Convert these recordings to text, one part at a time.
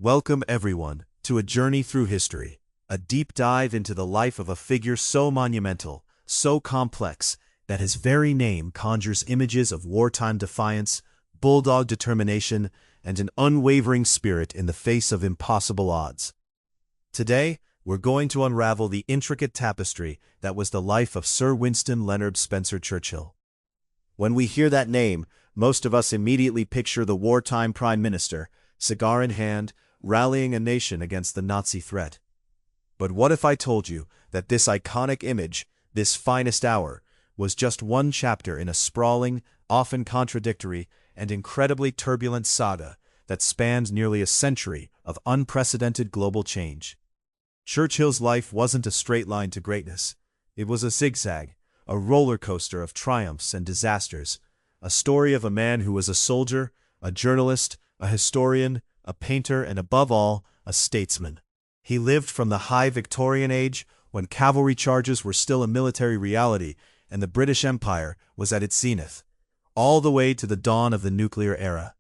Welcome everyone to a journey through history, a deep dive into the life of a figure so monumental, so complex, that his very name conjures images of wartime defiance, bulldog determination, and an unwavering spirit in the face of impossible odds. Today, we're going to unravel the intricate tapestry that was the life of Sir Winston Leonard Spencer-Churchill. When we hear that name, most of us immediately picture the wartime prime minister, cigar in hand, rallying a nation against the Nazi threat. But what if I told you that this iconic image, this finest hour, was just one chapter in a sprawling, often contradictory, and incredibly turbulent saga that spanned nearly a century of unprecedented global change? Churchill's life wasn't a straight line to greatness. It was a zigzag, a roller coaster of triumphs and disasters, a story of a man who was a soldier, a journalist, a historian, a painter, and above all, a statesman. He lived from the high Victorian age, when cavalry charges were still a military reality and the British Empire was at its zenith, all the way to the dawn of the nuclear era.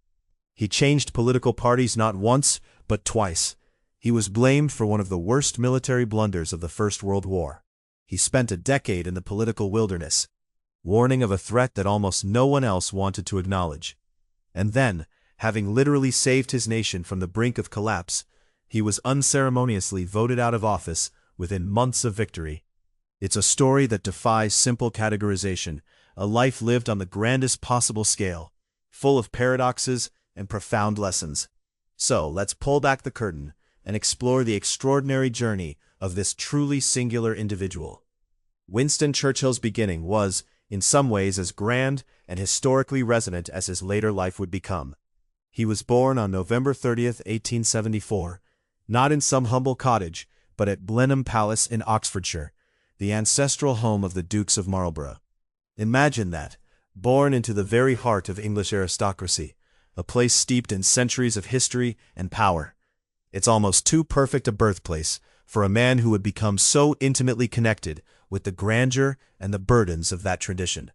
He changed political parties not once, but twice. He was blamed for one of the worst military blunders of the First World War. He spent a decade in the political wilderness, warning of a threat that almost no one else wanted to acknowledge. And then, having literally saved his nation from the brink of collapse, he was unceremoniously voted out of office within months of victory. It's a story that defies simple categorization, a life lived on the grandest possible scale, full of paradoxes and profound lessons. So, let's pull back the curtain and explore the extraordinary journey of this truly singular individual. Winston Churchill's beginning was, in some ways, as grand and historically resonant as his later life would become. He was born on November 30th, 1874, not in some humble cottage, but at Blenheim Palace in Oxfordshire, the ancestral home of the Dukes of Marlborough. Imagine that, born into the very heart of English aristocracy, a place steeped in centuries of history and power. It's almost too perfect a birthplace for a man who would become so intimately connected with the grandeur and the burdens of that tradition.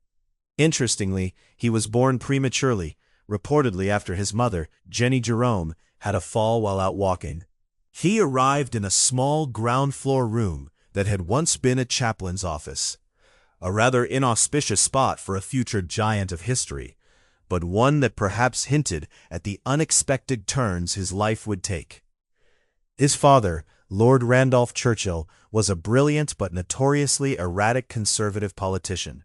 Interestingly, he was born prematurely, reportedly after his mother, Jenny Jerome, had a fall while out walking. He arrived in a small ground-floor room that had once been a chaplain's office, a rather inauspicious spot for a future giant of history, but one that perhaps hinted at the unexpected turns his life would take. His father, Lord Randolph Churchill, was a brilliant but notoriously erratic conservative politician.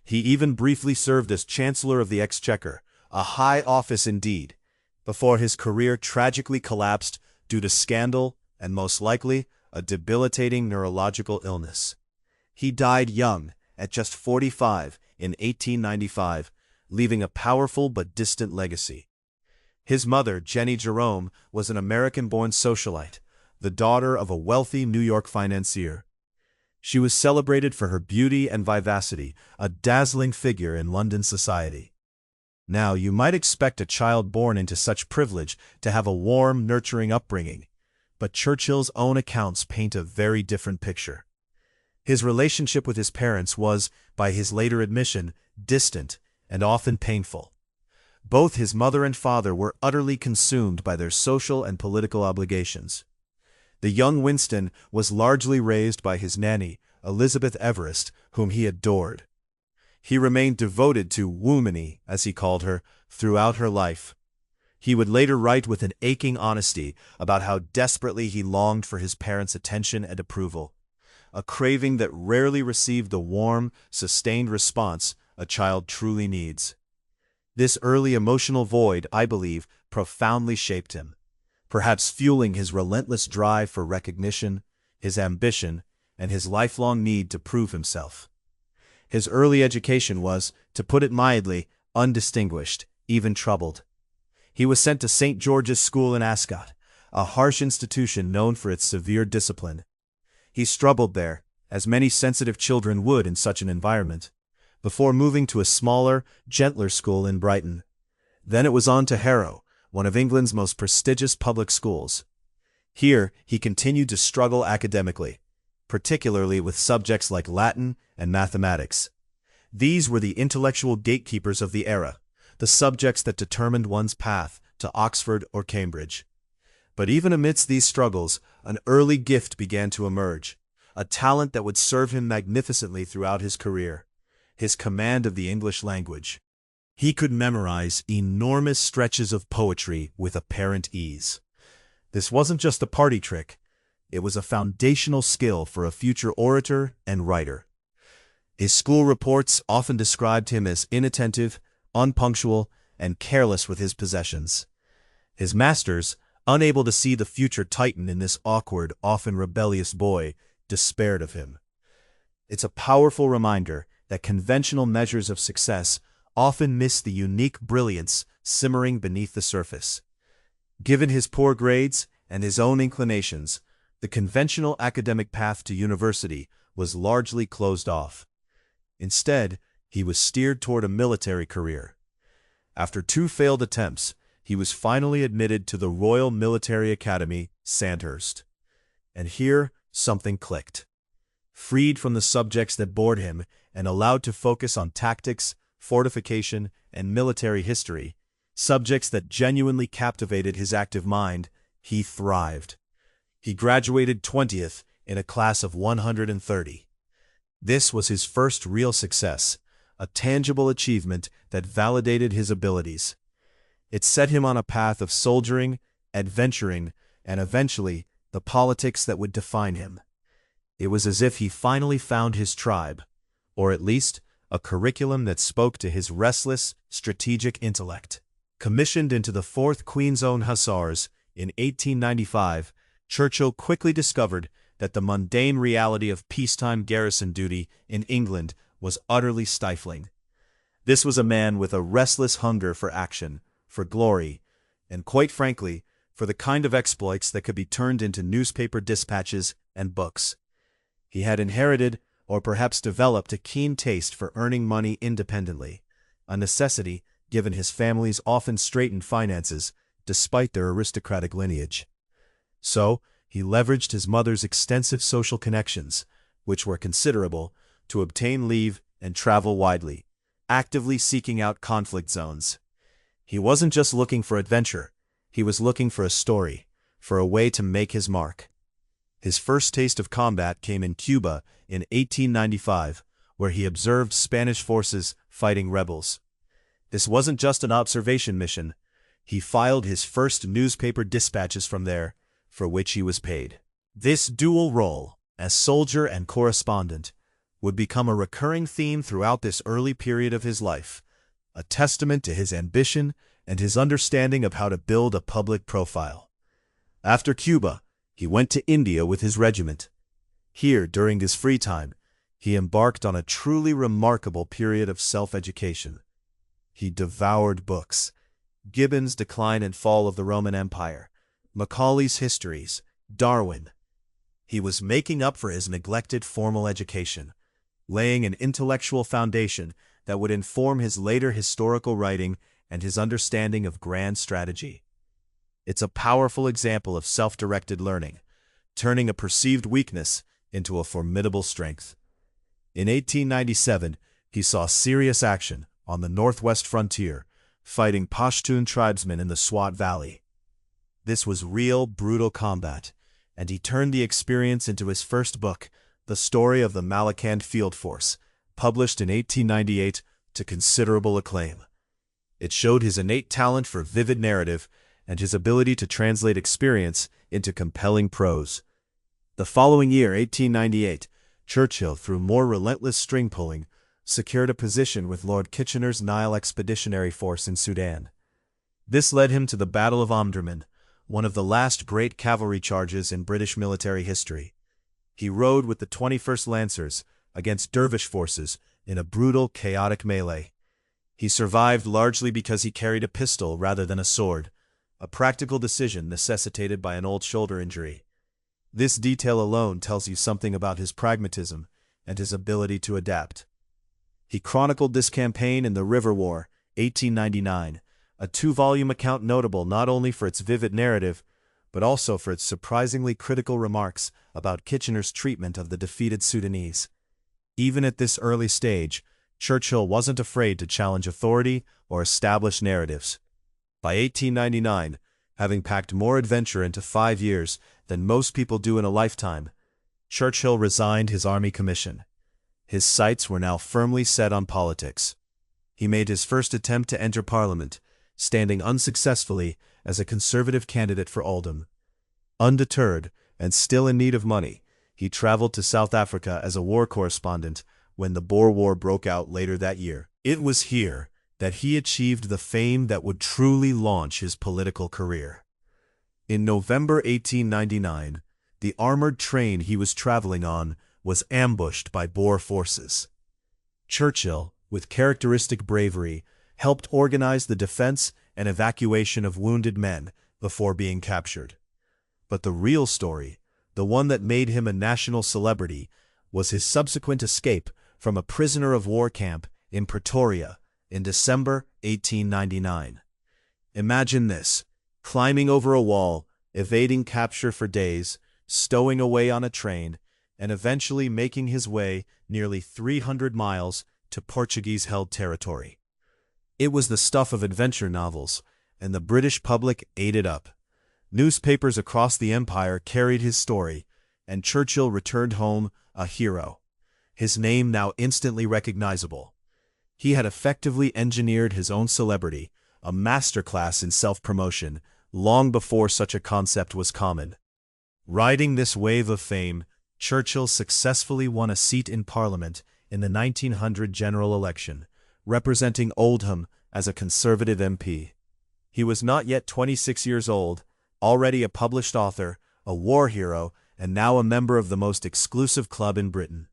He even briefly served as Chancellor of the Exchequer, a high office indeed, before his career tragically collapsed due to scandal and, most likely, a debilitating neurological illness. He died young, at just 45, in 1895, leaving a powerful but distant legacy. His mother, Jenny Jerome, was an American-born socialite, the daughter of a wealthy New York financier. She was celebrated for her beauty and vivacity, a dazzling figure in London society. Now, you might expect a child born into such privilege to have a warm, nurturing upbringing, but Churchill's own accounts paint a very different picture. His relationship with his parents was, by his later admission, distant and often painful. Both his mother and father were utterly consumed by their social and political obligations. The young Winston was largely raised by his nanny, Elizabeth Everest, whom he adored. He remained devoted to Woomany, as he called her, throughout her life. He would later write with an aching honesty about how desperately he longed for his parents' attention and approval, a craving that rarely received the warm, sustained response a child truly needs. This early emotional void, I believe, profoundly shaped him, perhaps fueling his relentless drive for recognition, his ambition, and his lifelong need to prove himself. His early education was, to put it mildly, undistinguished, even troubled. He was sent to St. George's School in Ascot, a harsh institution known for its severe discipline. He struggled there, as many sensitive children would in such an environment, before moving to a smaller, gentler school in Brighton. Then it was on to Harrow, one of England's most prestigious public schools. Here, he continued to struggle academically, particularly with subjects like Latin and mathematics. These were the intellectual gatekeepers of the era, the subjects that determined one's path to Oxford or Cambridge. But even amidst these struggles, an early gift began to emerge, a talent that would serve him magnificently throughout his career: his command of the English language. He could memorize enormous stretches of poetry with apparent ease. This wasn't just a party trick, it was a foundational skill for a future orator and writer. His school reports often described him as inattentive, unpunctual, and careless with his possessions. His masters, unable to see the future titan in this awkward, often rebellious boy, despaired of him. It's a powerful reminder that conventional measures of success often miss the unique brilliance simmering beneath the surface. Given his poor grades and his own inclinations, the conventional academic path to university was largely closed off. Instead, he was steered toward a military career. After 2 failed attempts, he was finally admitted to the Royal Military Academy, Sandhurst. And here, something clicked. Freed from the subjects that bored him and allowed to focus on tactics, fortification, and military history, subjects that genuinely captivated his active mind, he thrived. He graduated 20th in a class of 130. This was his first real success, a tangible achievement that validated his abilities. It set him on a path of soldiering, adventuring, and eventually the politics that would define him. It was as if he finally found his tribe, or at least a curriculum that spoke to his restless, strategic intellect. Commissioned into the 4th Queen's Own Hussars in 1895, Churchill quickly discovered that the mundane reality of peacetime garrison duty in England was utterly stifling. This was a man with a restless hunger for action, for glory, and quite frankly, for the kind of exploits that could be turned into newspaper dispatches and books. He had inherited, or perhaps developed, a keen taste for earning money independently, a necessity given his family's often straitened finances despite their aristocratic lineage. So, he leveraged his mother's extensive social connections, which were considerable, to obtain leave and travel widely, actively seeking out conflict zones. He wasn't just looking for adventure, he was looking for a story, for a way to make his mark. His first taste of combat came in Cuba in 1895, where he observed Spanish forces fighting rebels. This wasn't just an observation mission. He filed his first newspaper dispatches from there, for which he was paid. This dual role, as soldier and correspondent, would become a recurring theme throughout this early period of his life, a testament to his ambition and his understanding of how to build a public profile. After Cuba, he went to India with his regiment. Here, during his free time, he embarked on a truly remarkable period of self-education. He devoured books: Gibbon's Decline and Fall of the Roman Empire, Macaulay's Histories, Darwin. He was making up for his neglected formal education, laying an intellectual foundation that would inform his later historical writing and his understanding of grand strategy. It's a powerful example of self-directed learning, turning a perceived weakness into a formidable strength. In 1897, he saw serious action on the northwest frontier, fighting Pashtun tribesmen in the Swat Valley. This was real, brutal combat, and he turned the experience into his first book, The Story of the Malakand Field Force, published in 1898 to considerable acclaim. It showed his innate talent for vivid narrative and his ability to translate experience into compelling prose. The following year, 1898, Churchill, through more relentless string-pulling, secured a position with Lord Kitchener's Nile Expeditionary Force in Sudan. This led him to the Battle of Omdurman, one of the last great cavalry charges in British military history. He rode with the 21st Lancers against Dervish forces in a brutal, chaotic melee. He survived largely because he carried a pistol rather than a sword, a practical decision necessitated by an old shoulder injury. This detail alone tells you something about his pragmatism and his ability to adapt. He chronicled this campaign in The River War, 1899, a 2-volume account notable not only for its vivid narrative, but also for its surprisingly critical remarks about Kitchener's treatment of the defeated Sudanese. Even at this early stage, Churchill wasn't afraid to challenge authority or establish narratives. By 1899, Having packed more adventure into 5 years than most people do in a lifetime, Churchill resigned his army commission. His sights were now firmly set on politics. He made his first attempt to enter Parliament, standing unsuccessfully as a Conservative candidate for Oldham. Undeterred, and still in need of money, he traveled to South Africa as a war correspondent when the Boer War broke out later that year. It was here that he achieved the fame that would truly launch his political career. In November 1899, the armored train he was traveling on was ambushed by Boer forces. Churchill, with characteristic bravery, helped organize the defense and evacuation of wounded men before being captured. But the real story, the one that made him a national celebrity, was his subsequent escape from a prisoner of war camp in Pretoria in December 1899. Imagine this: climbing over a wall, evading capture for days, stowing away on a train, and eventually making his way nearly 300 miles to Portuguese-held territory. It was the stuff of adventure novels, and the British public ate it up. Newspapers across the empire carried his story, and Churchill returned home a hero, his name now instantly recognizable. He had effectively engineered his own celebrity, a masterclass in self-promotion, long before such a concept was common. Riding this wave of fame, Churchill successfully won a seat in Parliament in the 1900 general election, representing Oldham as a Conservative MP. He was not yet 26 years old, already a published author, a war hero, and now a member of the most exclusive club in Britain.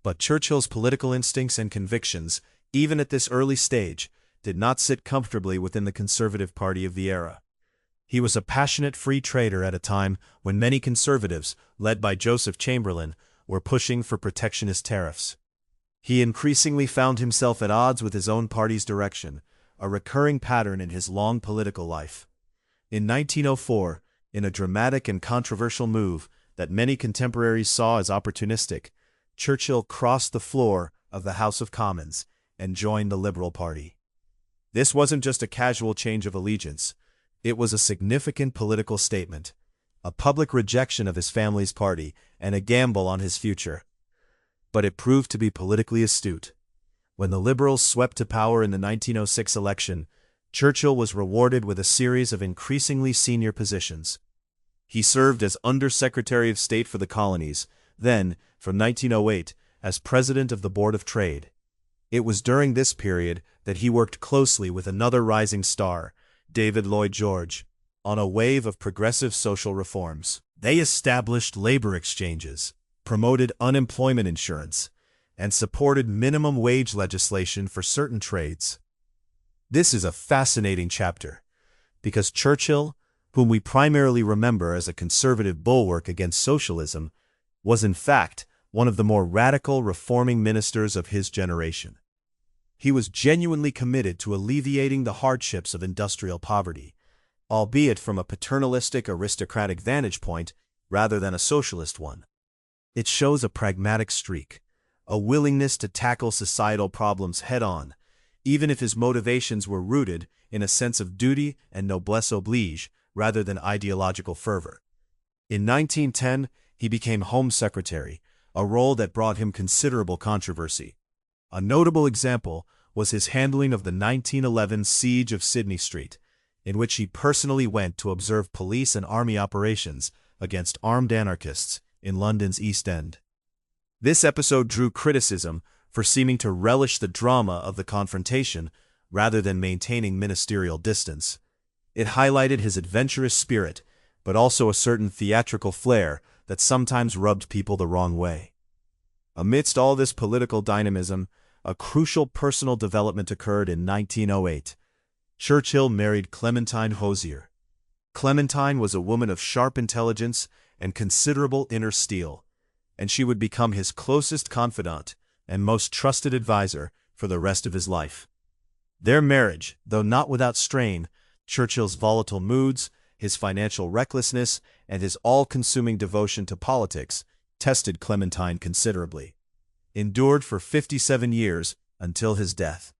But Churchill's political instincts and convictions, even at this early stage, did not sit comfortably within the Conservative Party of the era. He was a passionate free trader at a time when many conservatives, led by Joseph Chamberlain, were pushing for protectionist tariffs. He increasingly found himself at odds with his own party's direction, a recurring pattern in his long political life. In 1904, in a dramatic and controversial move that many contemporaries saw as opportunistic, Churchill crossed the floor of the House of Commons and joined the Liberal Party. This wasn't just a casual change of allegiance. It was a significant political statement, a public rejection of his family's party, and a gamble on his future. But it proved to be politically astute. When the Liberals swept to power in the 1906 election, Churchill was rewarded with a series of increasingly senior positions. He served as Under-Secretary of State for the Colonies, then, from 1908, as President of the Board of Trade. It was during this period that he worked closely with another rising star, David Lloyd George, on a wave of progressive social reforms. They established labor exchanges, promoted unemployment insurance, and supported minimum wage legislation for certain trades. This is a fascinating chapter, because Churchill, whom we primarily remember as a conservative bulwark against socialism, was in fact one of the more radical reforming ministers of his generation. He was genuinely committed to alleviating the hardships of industrial poverty, albeit from a paternalistic aristocratic vantage point rather than a socialist one. It shows a pragmatic streak, a willingness to tackle societal problems head-on, even if his motivations were rooted in a sense of duty and noblesse oblige rather than ideological fervor. In 1910, he became Home Secretary, a role that brought him considerable controversy. A notable example was his handling of the 1911 siege of Sydney Street, in which he personally went to observe police and army operations against armed anarchists in London's East End. This episode drew criticism for seeming to relish the drama of the confrontation rather than maintaining ministerial distance. It highlighted his adventurous spirit, but also a certain theatrical flair that sometimes rubbed people the wrong way. Amidst all this political dynamism, a crucial personal development occurred in 1908. Churchill married Clementine Hosier. Clementine was a woman of sharp intelligence and considerable inner steel, and she would become his closest confidant and most trusted advisor for the rest of his life. Their marriage, though not without strain, Churchill's volatile moods, his financial recklessness, and his all-consuming devotion to politics tested Clementine considerably. Endured for 57 years until his death.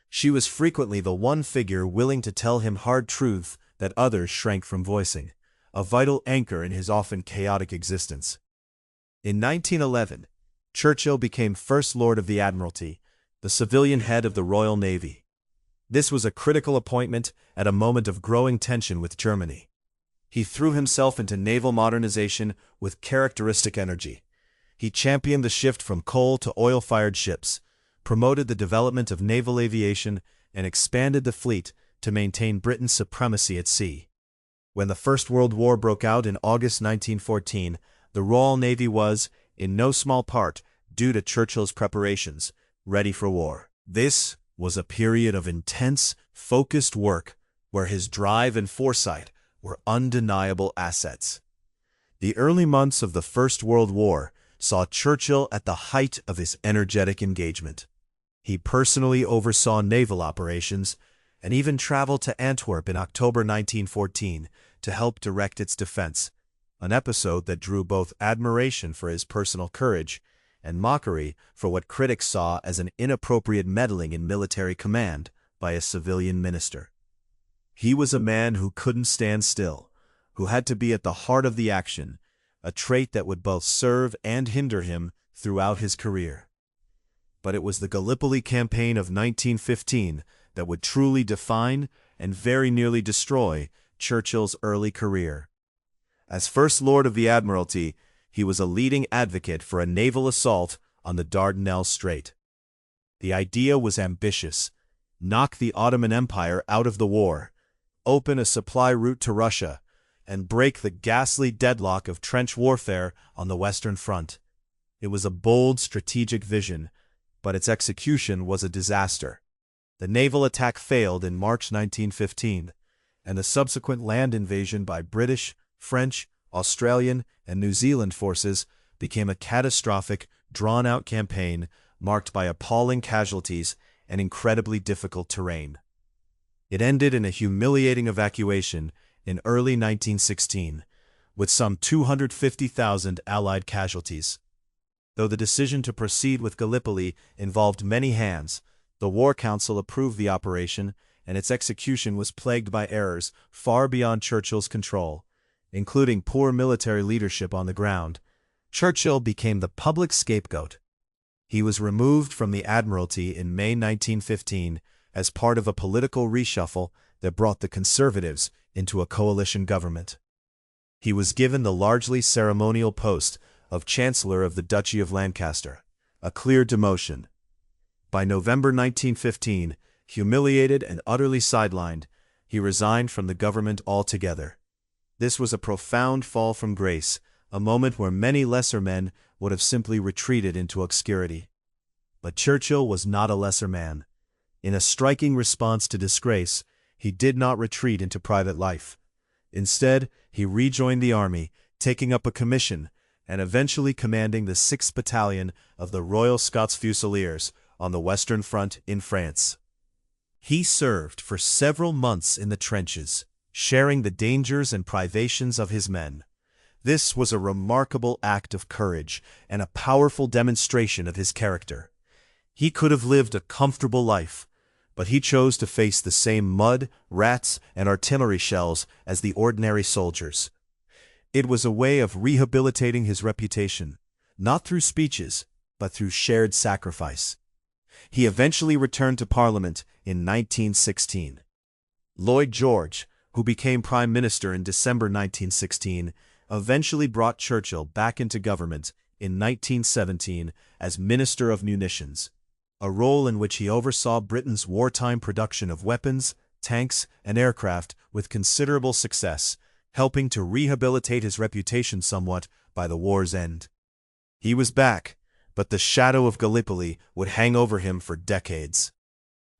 She was frequently the one figure willing to tell him hard truth that others shrank from voicing, a vital anchor in his often chaotic existence. In 1911, Churchill became First Lord of the Admiralty, the civilian head of the Royal Navy. This was a critical appointment at a moment of growing tension with Germany. He threw himself into naval modernization with characteristic energy. He championed the shift from coal to oil-fired ships, promoted the development of naval aviation, and expanded the fleet to maintain Britain's supremacy at sea. When the First World War broke out in August 1914, the Royal Navy was, in no small part, due to Churchill's preparations, ready for war. This was a period of intense, focused work where his drive and foresight were undeniable assets. The early months of the First World War saw Churchill at the height of his energetic engagement. He personally oversaw naval operations and even traveled to Antwerp in October 1914 to help direct its defense, an episode that drew both admiration for his personal courage and mockery for what critics saw as an inappropriate meddling in military command by a civilian minister. He was a man who couldn't stand still, who had to be at the heart of the action, a trait that would both serve and hinder him throughout his career. But it was the Gallipoli campaign of 1915 that would truly define and very nearly destroy Churchill's early career. As First Lord of the Admiralty, he was a leading advocate for a naval assault on the Dardanelles Strait. The idea was ambitious: knock the Ottoman Empire out of the war, open a supply route to Russia, and break the ghastly deadlock of trench warfare on the Western Front. It was a bold strategic vision, but its execution was a disaster. The naval attack failed in March 1915, and the subsequent land invasion by British, French, Australian, and New Zealand forces became a catastrophic, drawn-out campaign marked by appalling casualties and incredibly difficult terrain. It ended in a humiliating evacuation in early 1916, with some 250,000 Allied casualties. Though the decision to proceed with Gallipoli involved many hands, the War Council approved the operation, and its execution was plagued by errors far beyond Churchill's control, including poor military leadership on the ground. Churchill became the public scapegoat. He was removed from the Admiralty in May 1915 as part of a political reshuffle that brought the Conservatives into a coalition government. He was given the largely ceremonial post of Chancellor of the Duchy of Lancaster, a clear demotion. By November 1915, humiliated and utterly sidelined, he resigned from the government altogether. This was a profound fall from grace, a moment where many lesser men would have simply retreated into obscurity. But Churchill was not a lesser man. In a striking response to disgrace, he did not retreat into private life. Instead, he rejoined the army, taking up a commission, and eventually commanding the 6th Battalion of the Royal Scots Fusiliers on the Western Front in France. He served for several months in the trenches, sharing the dangers and privations of his men. This was a remarkable act of courage and a powerful demonstration of his character. He could have lived a comfortable life, but he chose to face the same mud, rats, and artillery shells as the ordinary soldiers. It was a way of rehabilitating his reputation, not through speeches, but through shared sacrifice. He eventually returned to Parliament in 1916. Lloyd George, who became Prime Minister in December 1916, eventually brought Churchill back into government in 1917 as Minister of Munitions, a role in which he oversaw Britain's wartime production of weapons, tanks, and aircraft with considerable success, helping to rehabilitate his reputation somewhat by the war's end. He was back, but the shadow of Gallipoli would hang over him for decades.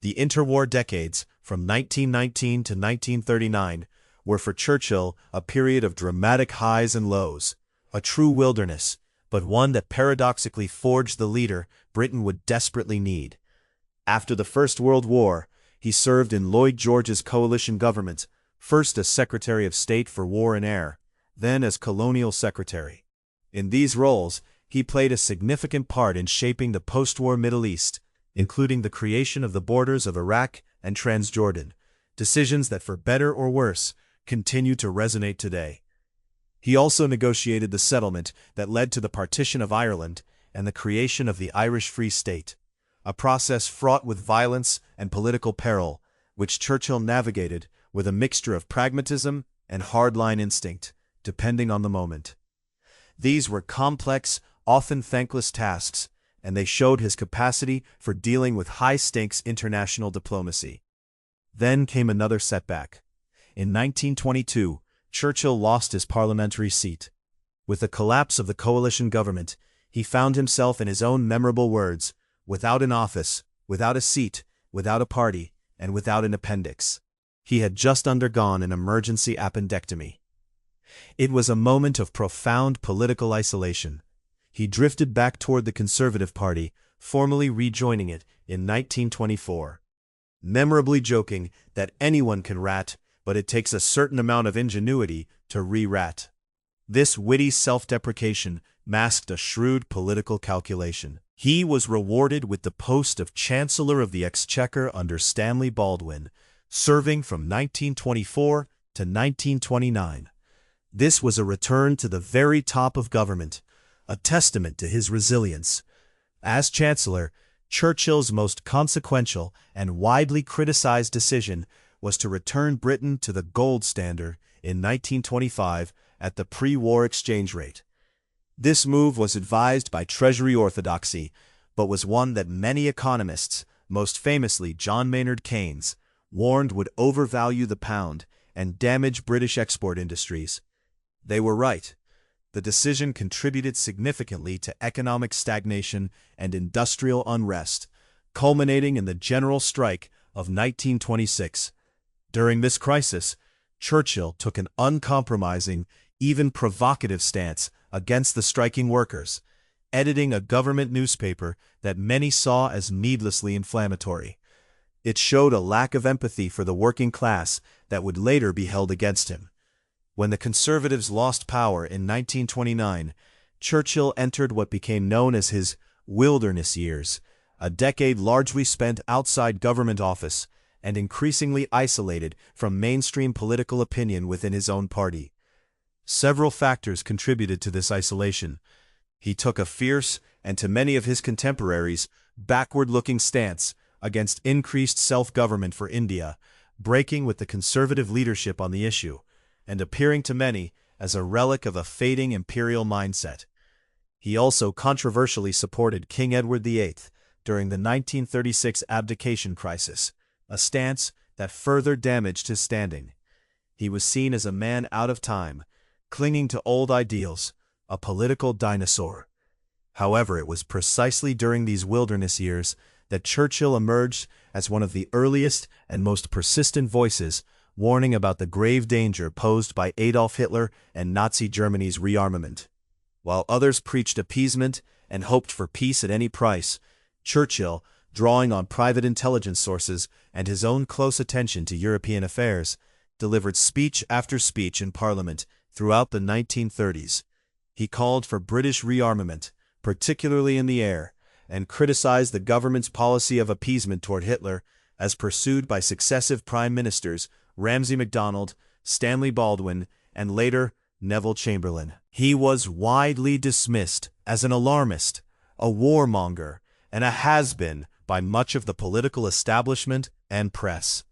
The interwar decades, from 1919 to 1939, were for Churchill a period of dramatic highs and lows, a true wilderness, but one that paradoxically forged the leader Britain would desperately need. After the First World War, he served in Lloyd George's coalition government, first as Secretary of State for War and Air, then as Colonial Secretary. In these roles, he played a significant part in shaping the post-war Middle East, including the creation of the borders of Iraq and Transjordan, decisions that, for better or worse, continue to resonate today. He also negotiated the settlement that led to the partition of Ireland and the creation of the Irish Free State, a process fraught with violence and political peril, which Churchill navigated with a mixture of pragmatism and hardline instinct, depending on the moment. These were complex, often thankless tasks, and they showed his capacity for dealing with high-stakes international diplomacy. Then came another setback. In 1922, Churchill lost his parliamentary seat. With the collapse of the coalition government, he found himself, in his own memorable words, without an office, without a seat, without a party, and without an appendix. He had just undergone an emergency appendectomy. It was a moment of profound political isolation. He drifted back toward the Conservative Party, formally rejoining it in 1924. Memorably joking that anyone can rat, but it takes a certain amount of ingenuity to re-rat. This witty self-deprecation masked a shrewd political calculation. He was rewarded with the post of Chancellor of the Exchequer under Stanley Baldwin, serving from 1924 to 1929. This was a return to the very top of government, a testament to his resilience. As Chancellor, Churchill's most consequential and widely criticized decision was to return Britain to the gold standard in 1925 at the pre-war exchange rate. This move was advised by Treasury orthodoxy, but was one that many economists, most famously John Maynard Keynes, warned would overvalue the pound and damage British export industries. They were right. The decision contributed significantly to economic stagnation and industrial unrest, culminating in the General Strike of 1926. During this crisis, Churchill took an uncompromising, even provocative stance against the striking workers, editing a government newspaper that many saw as needlessly inflammatory. It showed a lack of empathy for the working class that would later be held against him. When the Conservatives lost power in 1929, Churchill entered what became known as his wilderness years, a decade largely spent outside government office and increasingly isolated from mainstream political opinion within his own party. Several factors contributed to this isolation. He took a fierce, and to many of his contemporaries, backward-looking stance against increased self-government for India, breaking with the conservative leadership on the issue, and appearing to many as a relic of a fading imperial mindset. He also controversially supported King Edward VIII during the 1936 abdication crisis, a stance that further damaged his standing. He was seen as a man out of time, clinging to old ideals, a political dinosaur. However, it was precisely during these wilderness years that Churchill emerged as one of the earliest and most persistent voices warning about the grave danger posed by Adolf Hitler and Nazi Germany's rearmament. While others preached appeasement and hoped for peace at any price, Churchill, drawing on private intelligence sources and his own close attention to European affairs, delivered speech after speech in Parliament throughout the 1930s. He called for British rearmament, particularly in the air, and criticized the government's policy of appeasement toward Hitler as pursued by successive prime ministers Ramsay MacDonald, Stanley Baldwin, and later Neville Chamberlain. He was widely dismissed as an alarmist, a warmonger, and a has-been by much of the political establishment and press.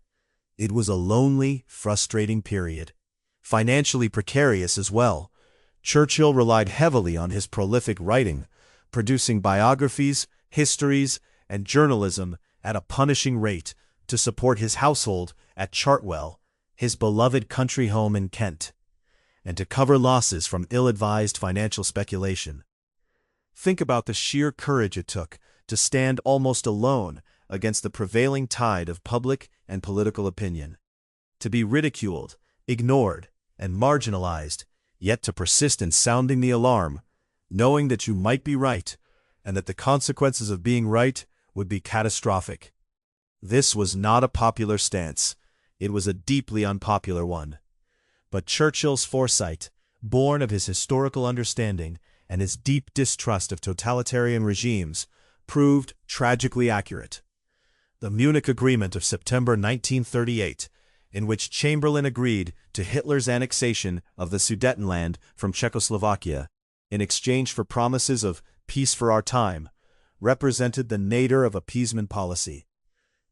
It was a lonely, frustrating period, financially precarious as well. Churchill relied heavily on his prolific writing, producing biographies, histories, and journalism at a punishing rate to support his household at Chartwell, his beloved country home in Kent, and to cover losses from ill-advised financial speculation. Think about the sheer courage it took to stand almost alone against the prevailing tide of public and political opinion. To be ridiculed, ignored, and marginalized, yet to persist in sounding the alarm, knowing that you might be right, and that the consequences of being right would be catastrophic. This was not a popular stance. It was a deeply unpopular one. But Churchill's foresight, born of his historical understanding and his deep distrust of totalitarian regimes, proved tragically accurate. The Munich Agreement of September 1938, in which Chamberlain agreed to Hitler's annexation of the Sudetenland from Czechoslovakia in exchange for promises of peace for our time, represented the nadir of appeasement policy.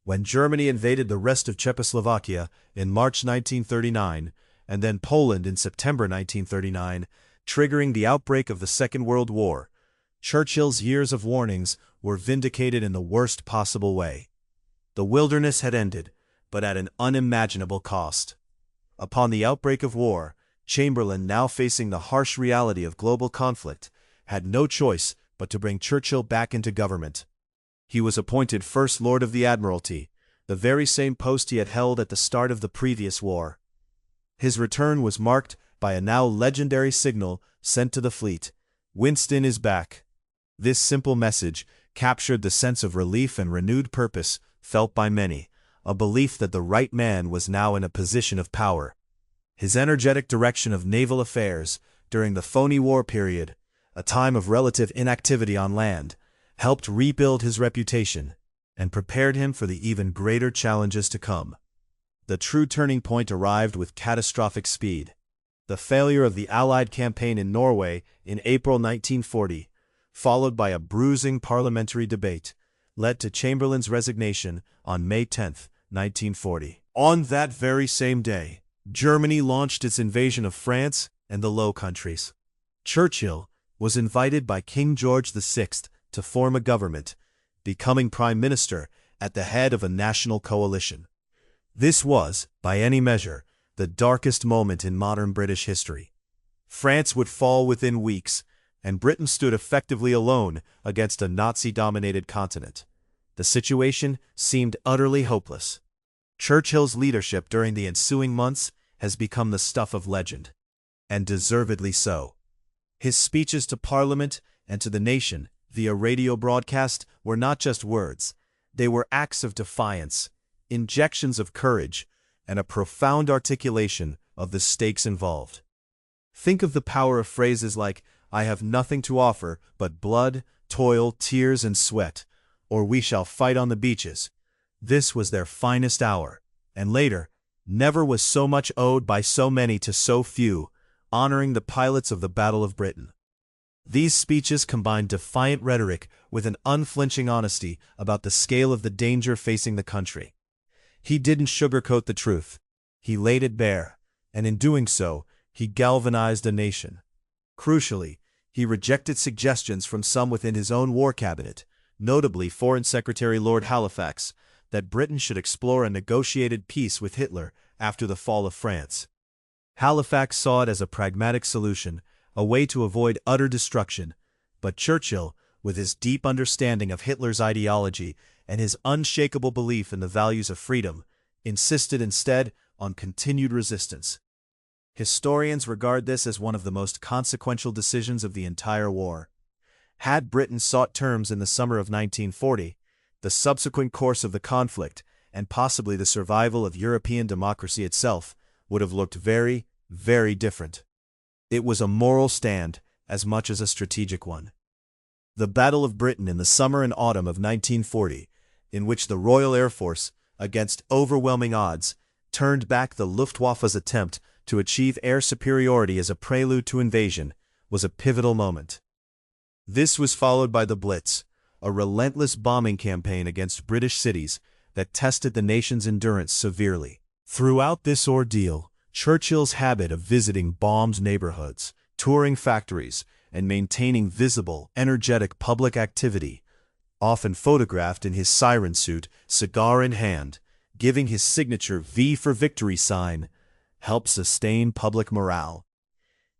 When Germany invaded the rest of Czechoslovakia in March 1939, and then Poland in September 1939, triggering the outbreak of the Second World War, Churchill's years of warnings were vindicated in the worst possible way. The wilderness had ended, but at an unimaginable cost. Upon the outbreak of war, Chamberlain, now facing the harsh reality of global conflict, had no choice but to bring Churchill back into government. He was appointed First Lord of the Admiralty, the very same post he had held at the start of the previous war. His return was marked by a now legendary signal sent to the fleet: "Winston is back." This simple message captured the sense of relief and renewed purpose felt by many, a belief that the right man was now in a position of power. His energetic direction of naval affairs during the phony war period, a time of relative inactivity on land, helped rebuild his reputation and prepared him for the even greater challenges to come. The true turning point arrived with catastrophic speed. The failure of the Allied campaign in Norway in April 1940, followed by a bruising parliamentary debate, led to Chamberlain's resignation on May 10, 1940. On that very same day, Germany launched its invasion of France and the Low Countries. Churchill was invited by King George VI to form a government, becoming Prime Minister at the head of a national coalition. This was, by any measure, the darkest moment in modern British history. France would fall within weeks, and Britain stood effectively alone against a Nazi-dominated continent. The situation seemed utterly hopeless. Churchill's leadership during the ensuing months has become the stuff of legend, and deservedly so. His speeches to Parliament and to the nation via radio broadcast were not just words, they were acts of defiance, injections of courage, and a profound articulation of the stakes involved. Think of the power of phrases like, "I have nothing to offer but blood, toil, tears, and sweat," or "We shall fight on the beaches." This was their finest hour, and later, "Never was so much owed by so many to so few," honoring the pilots of the Battle of Britain. These speeches combined defiant rhetoric with an unflinching honesty about the scale of the danger facing the country. He didn't sugarcoat the truth. He laid it bare, and in doing so, he galvanized a nation. Crucially, he rejected suggestions from some within his own war cabinet, notably Foreign Secretary Lord Halifax, that Britain should explore a negotiated peace with Hitler after the fall of France. Halifax saw it as a pragmatic solution, a way to avoid utter destruction, but Churchill, with his deep understanding of Hitler's ideology and his unshakable belief in the values of freedom, insisted instead on continued resistance. Historians regard this as one of the most consequential decisions of the entire war. Had Britain sought terms in the summer of 1940, the subsequent course of the conflict, and possibly the survival of European democracy itself, would have looked very, very different. It was a moral stand as much as a strategic one. The Battle of Britain in the summer and autumn of 1940, in which the Royal Air Force, against overwhelming odds, turned back the Luftwaffe's attempt to achieve air superiority as a prelude to invasion, was a pivotal moment. This was followed by the Blitz, a relentless bombing campaign against British cities that tested the nation's endurance severely. Throughout this ordeal, Churchill's habit of visiting bombed neighborhoods, touring factories, and maintaining visible, energetic public activity, often photographed in his siren suit, cigar in hand, giving his signature V for Victory sign, helped sustain public morale.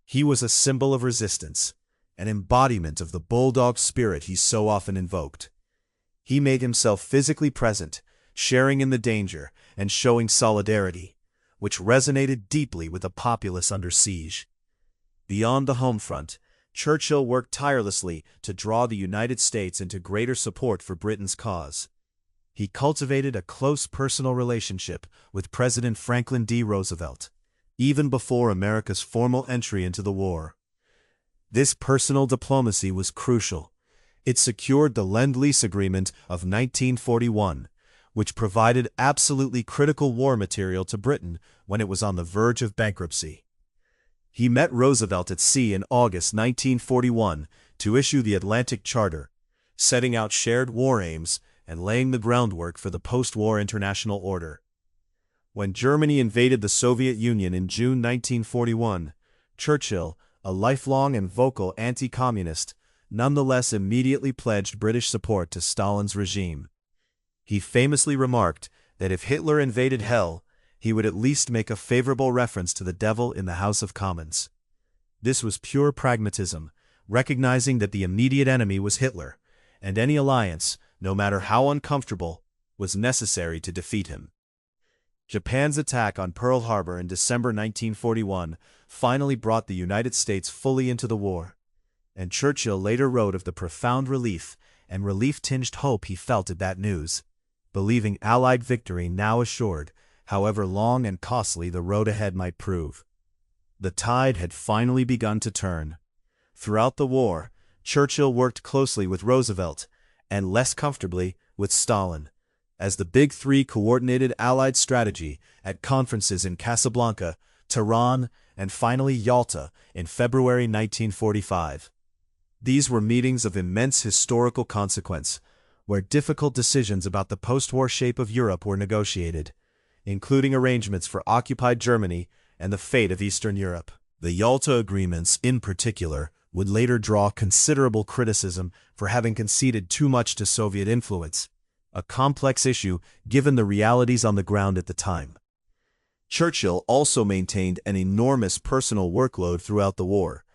He was a symbol of resistance, an embodiment of the bulldog spirit he so often invoked. He made himself physically present, sharing in the danger and showing solidarity, which resonated deeply with the populace under siege. Beyond the home front, Churchill worked tirelessly to draw the United States into greater support for Britain's cause. He cultivated a close personal relationship with President Franklin D. Roosevelt, even before America's formal entry into the war. This personal diplomacy was crucial. It secured the Lend-Lease Agreement of 1941, which provided absolutely critical war material to Britain when it was on the verge of bankruptcy. He met Roosevelt at sea in August 1941 to issue the Atlantic Charter, setting out shared war aims and laying the groundwork for the post-war international order. When Germany invaded the Soviet Union in June 1941, Churchill, a lifelong and vocal anti-communist, nonetheless immediately pledged British support to Stalin's regime. He famously remarked that if Hitler invaded hell, he would at least make a favorable reference to the devil in the House of Commons. This was pure pragmatism, recognizing that the immediate enemy was Hitler, and any alliance, no matter how uncomfortable, was necessary to defeat him. Japan's attack on Pearl Harbor in December 1941 finally brought the United States fully into the war, and Churchill later wrote of the profound relief and relief-tinged hope he felt at that news, believing Allied victory now assured, however long and costly the road ahead might prove. The tide had finally begun to turn. Throughout the war, Churchill worked closely with Roosevelt, and less comfortably with Stalin, as the Big Three coordinated Allied strategy at conferences in Casablanca, Tehran, and finally Yalta in February 1945. These were meetings of immense historical consequence, where difficult decisions about the post-war shape of Europe were negotiated, including arrangements for occupied Germany and the fate of Eastern Europe. The Yalta agreements, in particular, would later draw considerable criticism for having conceded too much to Soviet influence, a complex issue given the realities on the ground at the time. Churchill also maintained an enormous personal workload throughout the war,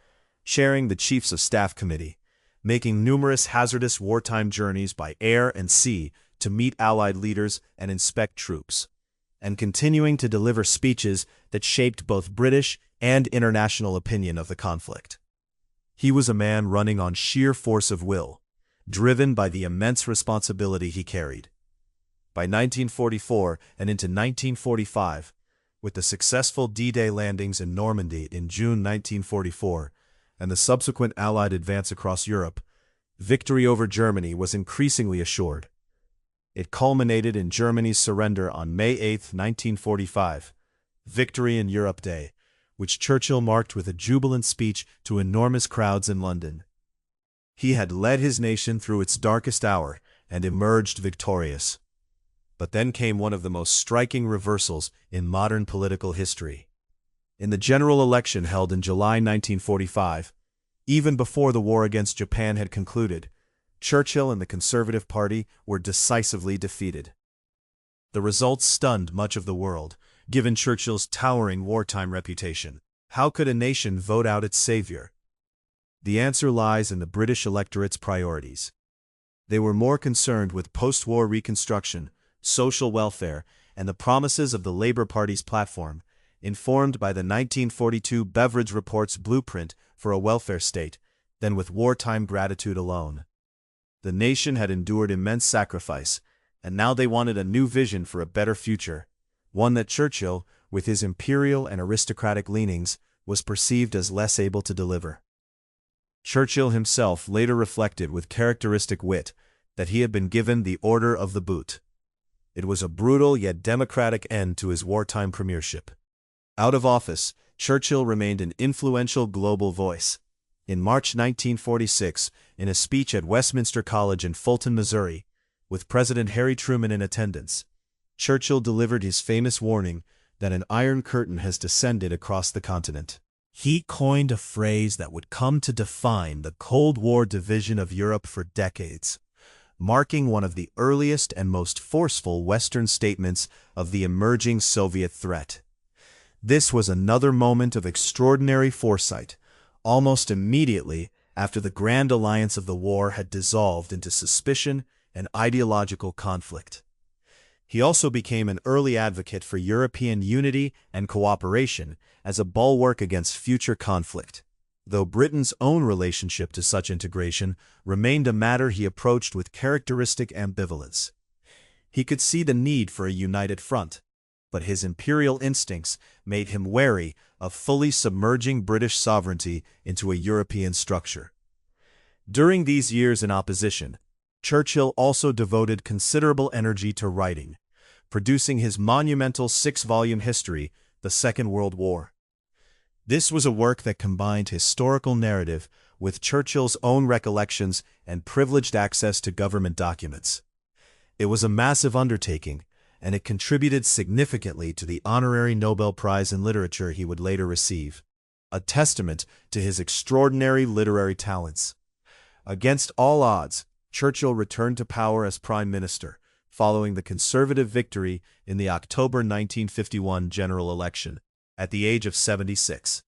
chairing the Chiefs of Staff Committee, making numerous hazardous wartime journeys by air and sea to meet Allied leaders and inspect troops, and continuing to deliver speeches that shaped both British and international opinion of the conflict. He was a man running on sheer force of will, driven by the immense responsibility he carried. By 1944 and into 1945, with the successful D-Day landings in Normandy in June 1944 and the subsequent Allied advance across Europe, victory over Germany was increasingly assured. It culminated in Germany's surrender on May 8, 1945, Victory in Europe Day, which Churchill marked with a jubilant speech to enormous crowds in London. He had led his nation through its darkest hour and emerged victorious. But then came one of the most striking reversals in modern political history. In the general election held in July 1945, even before the war against Japan had concluded, Churchill and the Conservative Party were decisively defeated. The results stunned much of the world, given Churchill's towering wartime reputation. How could a nation vote out its savior? The answer lies in the British electorate's priorities. They were more concerned with post-war reconstruction, social welfare, and the promises of the Labour Party's platform, informed by the 1942 Beveridge Report's blueprint for a welfare state, than with wartime gratitude alone. The nation had endured immense sacrifice, and now they wanted a new vision for a better future, one that Churchill, with his imperial and aristocratic leanings, was perceived as less able to deliver. Churchill himself later reflected with characteristic wit that he had been given the Order of the Boot. It was a brutal yet democratic end to his wartime premiership. Out of office, Churchill remained an influential global voice. In March 1946, in a speech at Westminster College in Fulton, Missouri, with President Harry Truman in attendance, Churchill delivered his famous warning that an iron curtain has descended across the continent. He coined a phrase that would come to define the Cold War division of Europe for decades, marking one of the earliest and most forceful Western statements of the emerging Soviet threat. This was another moment of extraordinary foresight, almost immediately after the Grand Alliance of the war had dissolved into suspicion and ideological conflict. He also became an early advocate for European unity and cooperation as a bulwark against future conflict, though Britain's own relationship to such integration remained a matter he approached with characteristic ambivalence. He could see the need for a united front, but his imperial instincts made him wary of fully submerging British sovereignty into a European structure. During these years in opposition, Churchill also devoted considerable energy to writing, producing his monumental six-volume history, The Second World War. This was a work that combined historical narrative with Churchill's own recollections and privileged access to government documents. It was a massive undertaking, and it contributed significantly to the honorary Nobel Prize in Literature he would later receive, a testament to his extraordinary literary talents. Against all odds, Churchill returned to power as Prime Minister, following the Conservative victory in the October 1951 general election, at the age of 76.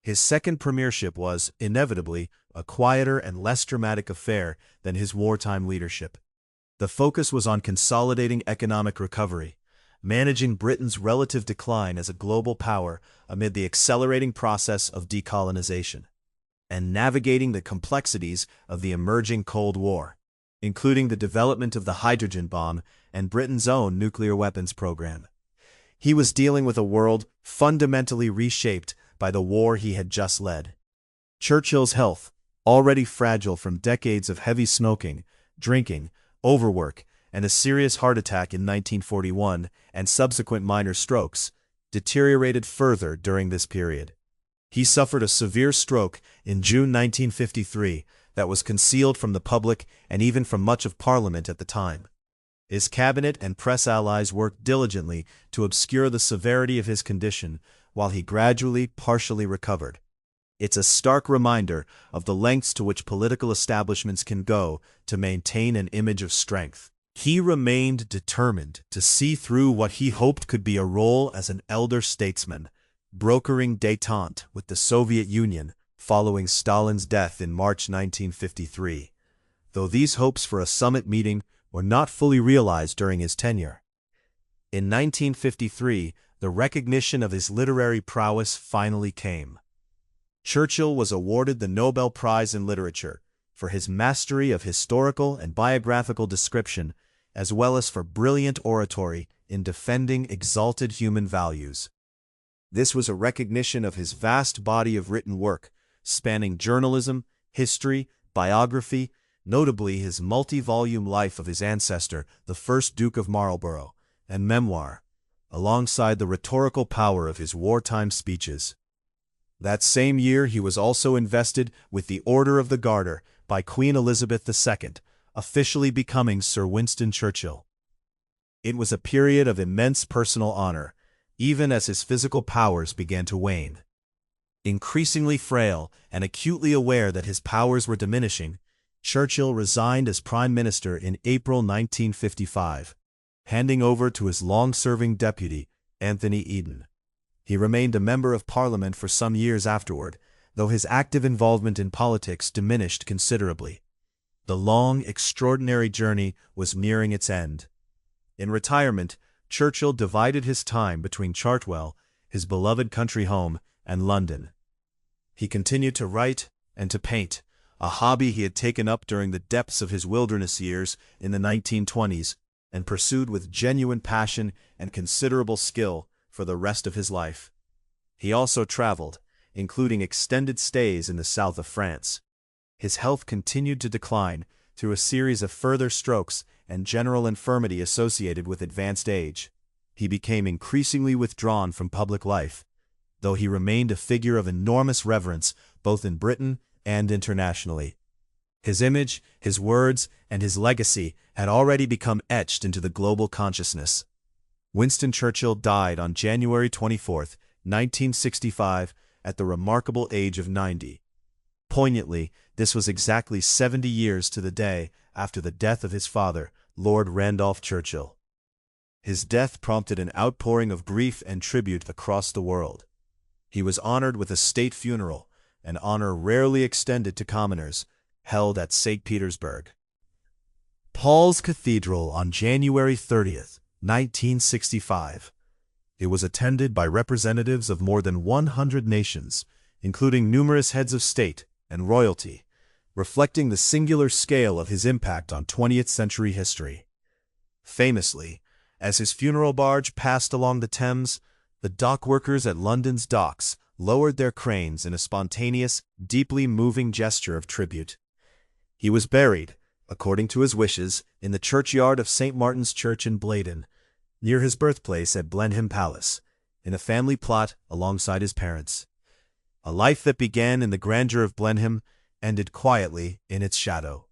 His second premiership was, inevitably, a quieter and less dramatic affair than his wartime leadership. The focus was on consolidating economic recovery, managing Britain's relative decline as a global power amid the accelerating process of decolonization, and navigating the complexities of the emerging Cold War, including the development of the hydrogen bomb and Britain's own nuclear weapons program. He was dealing with a world fundamentally reshaped by the war he had just led. Churchill's health, already fragile from decades of heavy smoking, drinking, overwork, and a serious heart attack in 1941 and subsequent minor strokes, deteriorated further during this period. He suffered a severe stroke in June 1953 that was concealed from the public and even from much of Parliament at the time. His cabinet and press allies worked diligently to obscure the severity of his condition while he gradually, partially recovered. It's a stark reminder of the lengths to which political establishments can go to maintain an image of strength. He remained determined to see through what he hoped could be a role as an elder statesman, brokering détente with the Soviet Union following Stalin's death in March 1953, though these hopes for a summit meeting were not fully realized during his tenure. In 1953, the recognition of his literary prowess finally came. Churchill was awarded the Nobel Prize in Literature for his mastery of historical and biographical description, as well as for brilliant oratory in defending exalted human values. This was a recognition of his vast body of written work, spanning journalism, history, biography, notably his multi-volume life of his ancestor, the first Duke of Marlborough, and memoir, alongside the rhetorical power of his wartime speeches. That same year he was also invested with the Order of the Garter by Queen Elizabeth II, officially becoming Sir Winston Churchill. It was a period of immense personal honor, even as his physical powers began to wane. Increasingly frail and acutely aware that his powers were diminishing, Churchill resigned as Prime Minister in April 1955, handing over to his long-serving deputy, Anthony Eden. He remained a member of Parliament for some years afterward, though his active involvement in politics diminished considerably. The long, extraordinary journey was nearing its end. In retirement, Churchill divided his time between Chartwell, his beloved country home, and London. He continued to write and to paint, a hobby he had taken up during the depths of his wilderness years in the 1920s and pursued with genuine passion and considerable skill for the rest of his life. He also traveled, including extended stays in the south of France. His health continued to decline through a series of further strokes and general infirmity associated with advanced age. He became increasingly withdrawn from public life, though he remained a figure of enormous reverence both in Britain and internationally. His image, his words, and his legacy had already become etched into the global consciousness. Winston Churchill died on January 24, 1965, at the remarkable age of 90. Poignantly, this was exactly 70 years to the day after the death of his father, Lord Randolph Churchill. His death prompted an outpouring of grief and tribute across the world. He was honored with a state funeral, an honor rarely extended to commoners, held at St. Petersburg. Paul's Cathedral on January 30th, 1965. It was attended by representatives of more than 100 nations, including numerous heads of state and royalty, reflecting the singular scale of his impact on 20th century history. Famously, as his funeral barge passed along the Thames, the dockworkers at London's docks lowered their cranes in a spontaneous, deeply moving gesture of tribute. He was buried, according to his wishes, in the churchyard of St. Martin's Church in Blaydon, near his birthplace at Blenheim Palace, in a family plot alongside his parents. A life that began in the grandeur of Blenheim ended quietly in its shadow.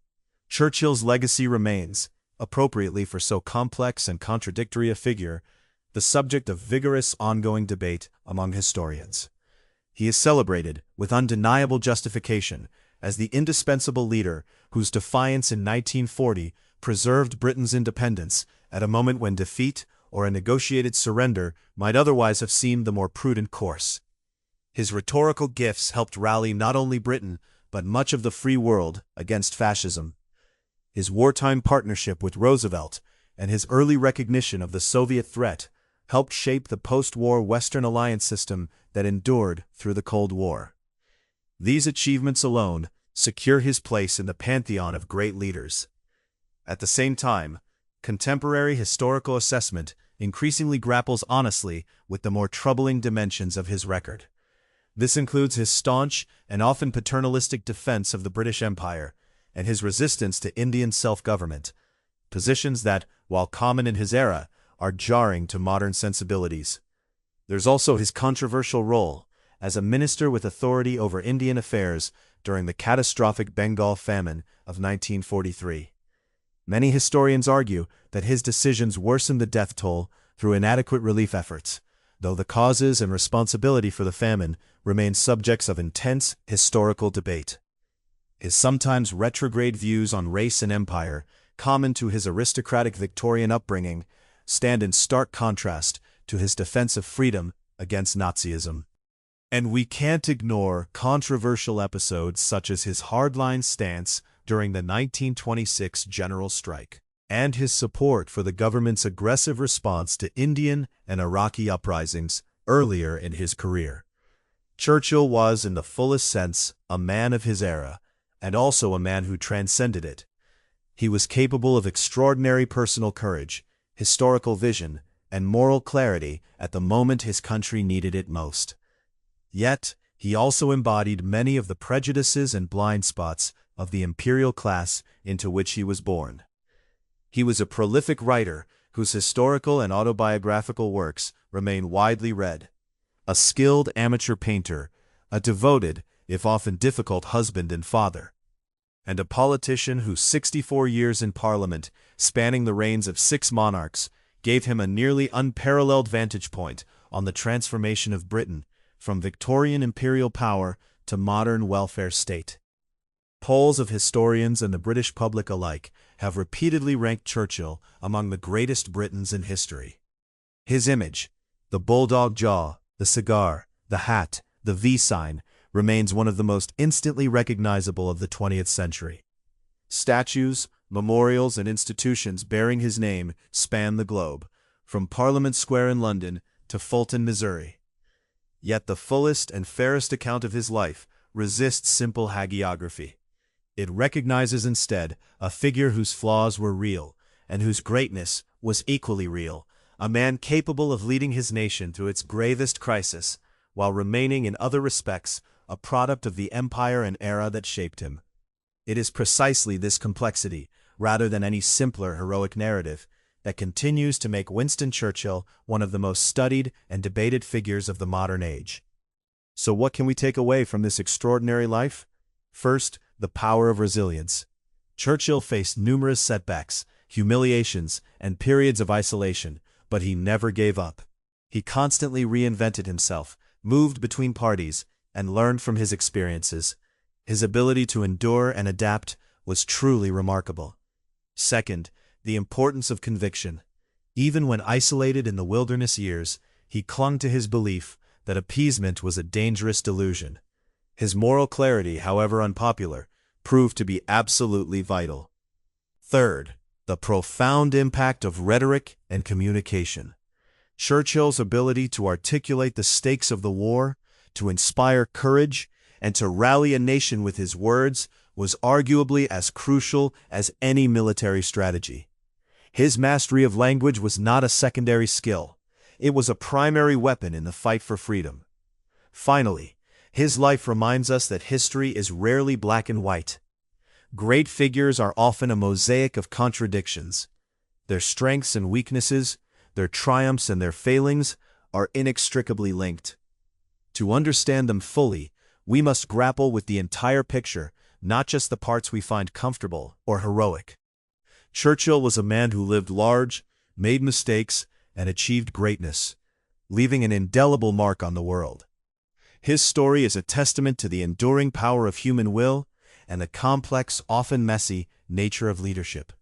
Churchill's legacy remains, appropriately for so complex and contradictory a figure, the subject of vigorous ongoing debate among historians. He is celebrated, with undeniable justification, as the indispensable leader whose defiance in 1940 preserved Britain's independence at a moment when defeat or a negotiated surrender might otherwise have seemed the more prudent course. His rhetorical gifts helped rally not only Britain, but much of the free world against fascism. His wartime partnership with Roosevelt and his early recognition of the Soviet threat helped shape the post-war Western alliance system that endured through the Cold War. These achievements alone secure his place in the pantheon of great leaders. At the same time, contemporary historical assessment increasingly grapples honestly with the more troubling dimensions of his record. This includes his staunch and often paternalistic defense of the British Empire and his resistance to Indian self-government, positions that, while common in his era, are jarring to modern sensibilities. There's also his controversial role as a minister with authority over Indian affairs during the catastrophic Bengal famine of 1943. Many historians argue that his decisions worsened the death toll through inadequate relief efforts, though the causes and responsibility for the famine remain subjects of intense historical debate. His sometimes retrograde views on race and empire, common to his aristocratic Victorian upbringing, stand in stark contrast to his defense of freedom against Nazism. And we can't ignore controversial episodes such as his hardline stance during the 1926 general strike, and his support for the government's aggressive response to Indian and Iraqi uprisings earlier in his career. Churchill was, in the fullest sense, a man of his era, and also a man who transcended it. He was capable of extraordinary personal courage, historical vision, and moral clarity at the moment his country needed it most. Yet, he also embodied many of the prejudices and blind spots of the imperial class into which he was born. He was a prolific writer whose historical and autobiographical works remain widely read, a skilled amateur painter, a devoted, if often difficult, husband and father, and a politician whose 64 years in Parliament, spanning the reigns of 6 monarchs, gave him a nearly unparalleled vantage point on the transformation of Britain from Victorian imperial power to modern welfare state. Polls of historians and the British public alike have repeatedly ranked Churchill among the greatest Britons in history. His image, the bulldog jaw, the cigar, the hat, the V sign, remains one of the most instantly recognizable of the 20th century. Statues, memorials, and institutions bearing his name span the globe, from Parliament Square in London to Fulton, Missouri. Yet the fullest and fairest account of his life resists simple hagiography. It recognizes instead a figure whose flaws were real and whose greatness was equally real, a man capable of leading his nation through its gravest crisis, while remaining in other respects a product of the empire and era that shaped him. It is precisely this complexity, rather than any simpler heroic narrative, that continues to make Winston Churchill one of the most studied and debated figures of the modern age. So what can we take away from this extraordinary life? First, the power of resilience. Churchill faced numerous setbacks, humiliations, and periods of isolation, but he never gave up. He constantly reinvented himself, moved between parties, and learned from his experiences. His ability to endure and adapt was truly remarkable. Second, the importance of conviction. Even when isolated in the wilderness years, he clung to his belief that appeasement was a dangerous delusion. His moral clarity, however unpopular, proved to be absolutely vital. Third, the profound impact of rhetoric and communication. Churchill's ability to articulate the stakes of the war, to inspire courage, and to rally a nation with his words was arguably as crucial as any military strategy. His mastery of language was not a secondary skill. It was a primary weapon in the fight for freedom. Finally, his life reminds us that history is rarely black and white. Great figures are often a mosaic of contradictions. Their strengths and weaknesses, their triumphs and their failings, are inextricably linked. To understand them fully, we must grapple with the entire picture, not just the parts we find comfortable or heroic. Churchill was a man who lived large, made mistakes, and achieved greatness, leaving an indelible mark on the world. His story is a testament to the enduring power of human will and the complex, often messy, nature of leadership.